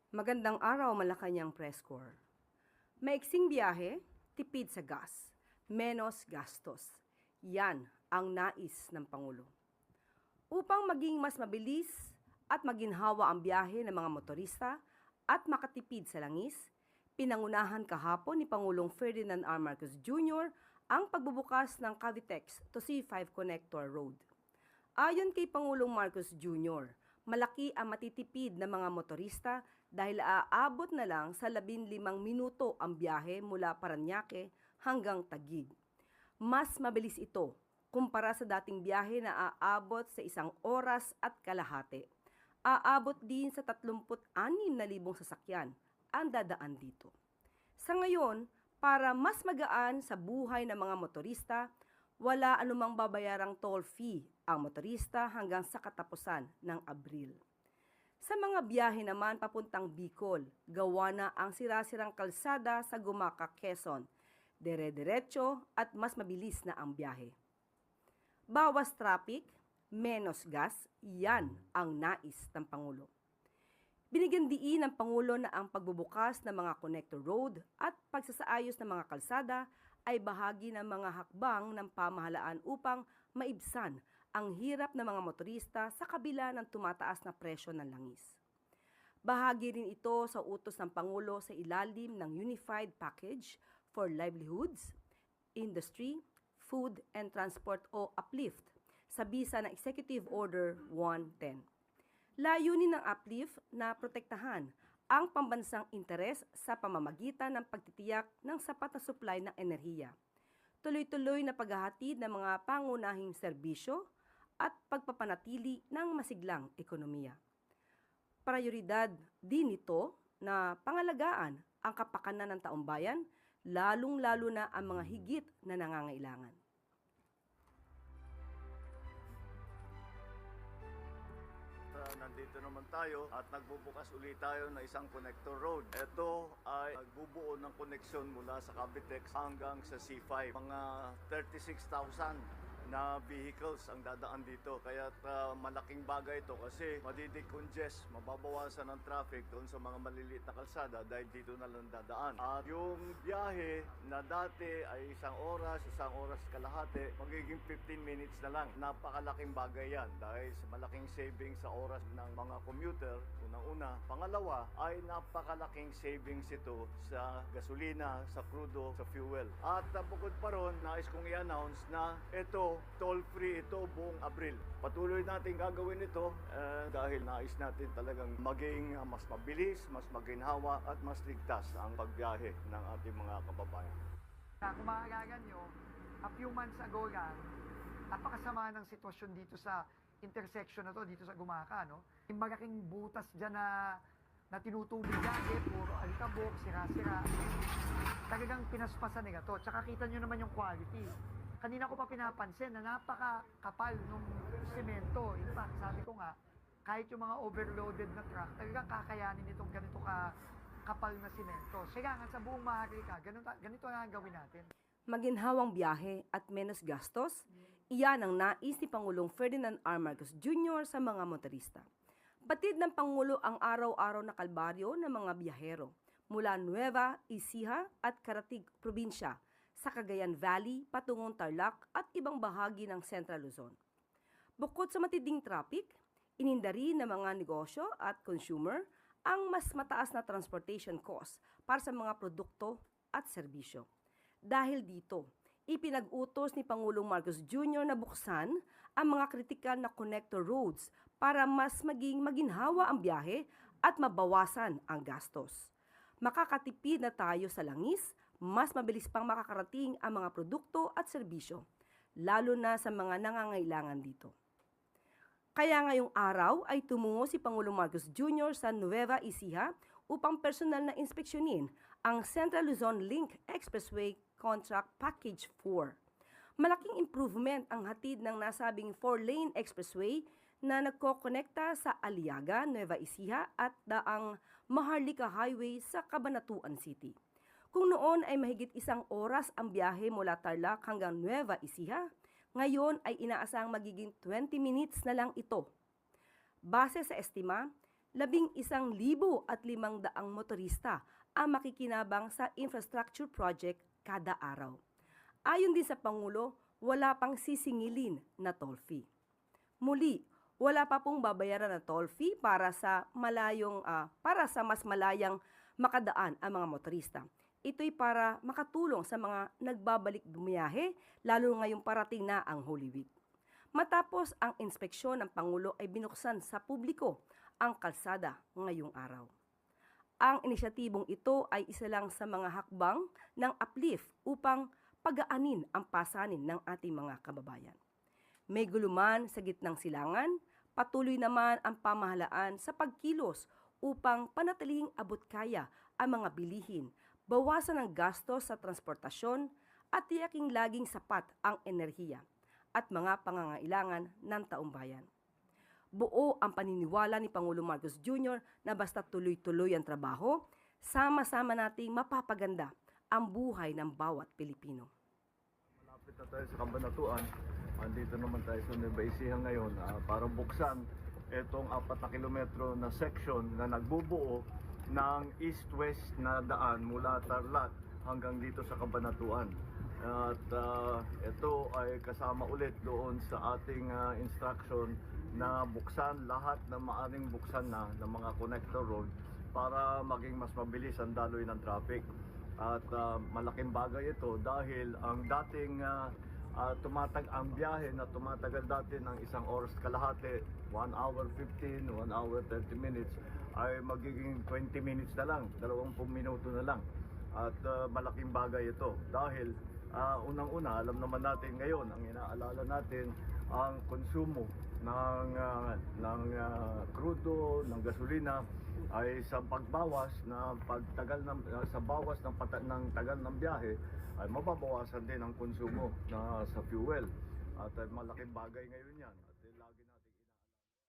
Magandang araw, Malacanang Press Corps. Maiksing biyahe, tipid sa gas, menos gastos. Yan ang nais ng Pangulo. Upang maging mas mabilis at maginhawa ang biyahe ng mga motorista at makatipid sa langis, pinangunahan kahapon ni Pangulong Ferdinand R. Marcos Jr. ang pagbubukas ng Cavitex to C5 Connector Road. Ayon kay Pangulong Marcos Jr., malaki ang matitipid ng mga motorista dahil aabot na lang sa 15 minuto ang biyahe mula Parañaque hanggang Taguig. Mas mabilis ito kumpara sa dating biyahe na aabot sa 1 oras at kalahati. Aabot din sa 36,000 sasakyan ang dadaan dito. Sa ngayon, para mas magaan sa buhay ng mga motorista, wala anumang babayarang toll fee ang motorista hanggang sa katapusan ng Abril. Sa mga biyahe naman papuntang Bicol, gawa na ang sira-sirang kalsada sa Gumaca, Quezon. Dire-diretso at mas mabilis na ang biyahe. Bawas traffic, menos gas, yan ang nais ng Pangulo. Binigyan diin ng Pangulo na ang pagbubukas ng mga connector road at pagsasaayos ng mga kalsada ay bahagi ng mga hakbang ng pamahalaan upang maibsan ang hirap ng mga motorista sa kabila ng tumataas na presyo ng langis. Bahagi rin ito sa utos ng Pangulo sa ilalim ng Unified Package for Livelihoods, Industry, Food and Transport o UPLIFT sa bisa ng Executive Order 110. Layunin ng UPLIFT na protektahan ang pambansang interes sa pamamagitan ng pagtitiyak ng sapat na supply ng enerhiya, tuloy-tuloy na paghahatid ng mga pangunahing serbisyo at pagpapanatili ng masiglang ekonomiya. Prioridad din ito na pangalagaan ang kapakanan ng taumbayan, lalong-lalo na ang mga higit na nangangailangan. Nandito naman tayo at nagbubukas ulit tayo ng isang connector road. Ito ay nagbubuo ng koneksyon mula sa Cavitex hanggang sa C5. Mga 36,000 na vehicles ang dadaan dito. Kaya malaking bagay ito kasi madidecongest, mababawasan ang traffic doon sa mga maliliit na kalsada dahil dito na lang dadaan. At yung biyahe na dati ay 1 oras kalahati, magiging 15 minutes na lang. Napakalaking bagay yan dahil sa malaking savings sa oras ng mga commuter, unang-una. Pangalawa ay napakalaking savings ito sa gasolina, sa crudo, sa fuel. At bukod pa ron, nais kong i-announce na ito toll-free ito buong Abril. Patuloy natin gagawin ito dahil nais natin talagang maging mas mabilis, mas maginhawa at mas ligtas ang pagbiyahe ng ating mga kababayan. Kung maaalala nyo, a few months ago lang, napakasama ng sitwasyon dito sa intersection na to, dito sa Gumaca, no? Yung malaking butas dyan na tinutubig dati, puro alikabok, sira-sira. Talagang pinaspasan nila to. Tsaka kita nyo naman yung quality. Kanina ko pa pinapansin na napakakapal ng semento. In fact, sabi ko nga, kahit yung mga overloaded na truck, talagang kakayanin itong ganito kapal na semento. Kailangan sa buong Maharlika, ganito na ang gawin natin. Maginhawang biyahe at menos gastos, iyan ang nais ni Pangulong Ferdinand R. Marcos Jr. sa mga motorista. Batid ng Pangulo ang araw-araw na kalbaryo ng mga biyahero mula Nueva Ecija at Karatig Probinsya sa Cagayan Valley, patungong Tarlac at ibang bahagi ng Central Luzon. Bukod sa matinding traffic, ininda rin ng mga negosyo at consumer ang mas mataas na transportation cost para sa mga produkto at serbisyo. Dahil dito, ipinag-utos ni Pangulong Marcos Jr. na buksan ang mga kritikal na connector roads para mas maging maginhawa ang biyahe at mabawasan ang gastos. Makakatipid na tayo sa langis, mas mabilis pang makakarating ang mga produkto at serbisyo, lalo na sa mga nangangailangan dito. Kaya ngayong araw ay tumungo si Pangulong Marcos Jr. sa Nueva Ecija upang personal na inspeksyonin ang Central Luzon Link Expressway Contract Package 4. Malaking improvement ang hatid ng nasabing 4-lane expressway na nagkokonekta sa Aliaga, Nueva Ecija at daang Maharlika Highway sa Cabanatuan City. Kung noon ay mahigit 1 oras ang biyahe mula Tarlac hanggang Nueva Ecija, ngayon ay inaasang magiging 20 minutes na lang ito. Base sa estima, 11,500 motorista ang makikinabang sa infrastructure project kada araw. Ayon din sa Pangulo, wala pang sisingilin na toll fee. Muli, wala pa pong babayaran na toll fee para sa mas malayang makadaan ang mga motorista. Ito'y para makatulong sa mga nagbabalik bumiyahe, lalo ngayong parating na ang Holy Week. Matapos ang inspeksyon ng Pangulo ay binuksan sa publiko ang kalsada ngayong araw. Ang inisyatibong ito ay isa lang sa mga hakbang ng uplift upang pagaanin ang pasanin ng ating mga kababayan. May guluman sa gitnang silangan, patuloy naman ang pamahalaan sa pagkilos upang panatiling abot kaya ang mga bilihin, bawasan ang gastos sa transportasyon at tiyaking laging sapat ang enerhiya at mga pangangailangan ng taumbayan. Buo ang paniniwala ni Pangulo Marcos Jr. na basta tuloy-tuloy ang trabaho, sama-sama nating mapapaganda ang buhay ng bawat Pilipino. Malapit na tayo sa Kabanatuan. Andito naman tayo sa Nueva Ecija ngayon para buksan itong 4 na kilometro na section na nagbubuo ng east-west na daan mula Tarlac hanggang dito sa Kabanatuan. At ito ay kasama ulit doon sa ating instruction na buksan lahat ng maaring buksan na ng mga connector road para maging mas mabilis ang daloy ng traffic. At malaking bagay ito dahil ang dating ang biyahe na tumatagal dati ng 1 oras kalahati, 1 hour 15, 1 hour 30 minutes, ay magiging 20 minutes na lang, 20 minuto na lang. At malaking bagay ito dahil unang-una, alam naman natin ngayon, ang inaalala natin, ang konsumo ng krudo, ng gasolina ay sa pagbawas na pagtagal sa bawas ng tagal ng biyahe ay mababawasan din ang konsumo sa fuel at malaking bagay ngayon yan.